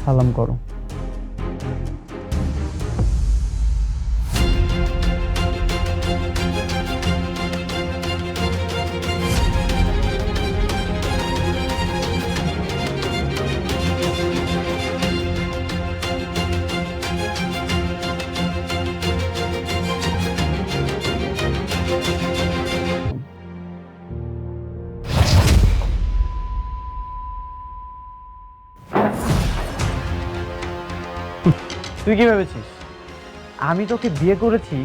সালাম করো। তুই কি ভেবেছিস আমি তোকে বিয়ে করেছি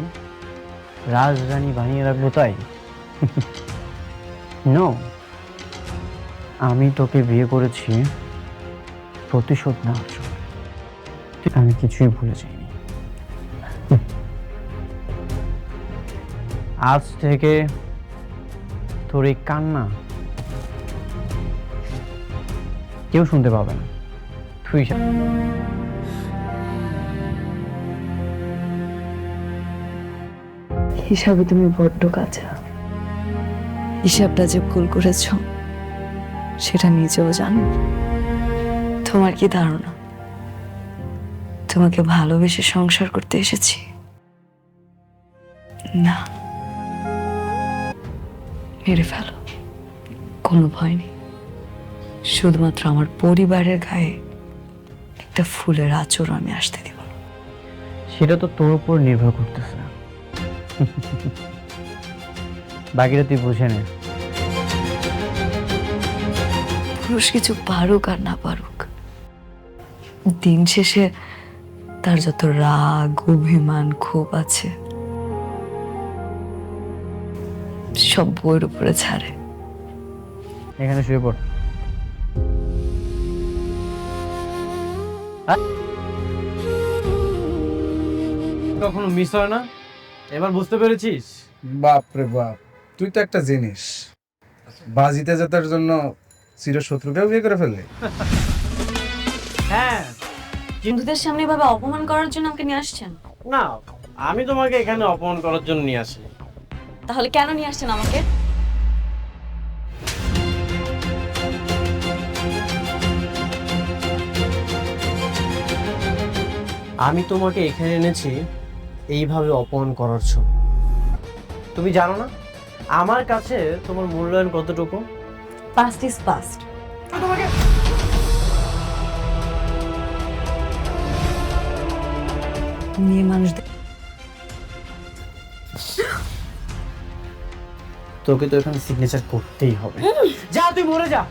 রাজরানী বানিয়ে রাখবো তাই? নো, আমি তোকে বিয়ে করেছি প্রতিশোধ নেওয়ার জন্য। আমি কিছুই ভুলে যাইনি। আজ থেকে তোর এই কান্না কেউ শুনতে পাবে না। তুই হিসাবে তুমি বড্ড কাঁচা। হিসাবটা যে ভুল করেছ সেটা নিজেও জানো। তোমার কি ধারণা তোমাকে ভালোবেসে সংসার করতে এসেছি? না, মেরে ফেলো, কোনো ভয় নেই। শুধুমাত্র আমার পরিবারের গায়ে একটা ফুলের আঁচড় আমি আসতে দিব না। সেটা তো তোর উপর নির্ভর করতেছে। বাকিটা তুই বুঝে নে। পুরুষ কিছু পারুক আর না পারুক, দিন শেষে তার যত রাগ অভিমান ক্ষোভ আছে সব বইয়ের উপরে ছাড়ে। এখানে শুয়ে পড়। কখনো মিস হয় না, এবার বুঝতে পেরেছিস? বাপ রে বাপ, তুই তো একটা জিনিস, বাজিতে জেতার জন্য চিরশত্রুকেও বিয়ে করে ফেললি। হ্যাঁ, বন্ধুদের সামনে এভাবে অপমান করার জন্য আমাকে নিয়ে আসছেন? না আমি তোমাকে এখানে অপমান করার জন্য নিয়ে আসি। তাহলে কেন নিয়ে আসছেন আমাকে? আমি তোমাকে এখানে এনেছি এইভাবে অপমান করার জন্য। তুমি জানো না আমার কাছে তোমার মূল্যায়ন কতটুকু? Past is past. মেয়ে মানুষদের তোকে তো এখানে সিগনেচার করতেই হবে। যা তুই মরে যা।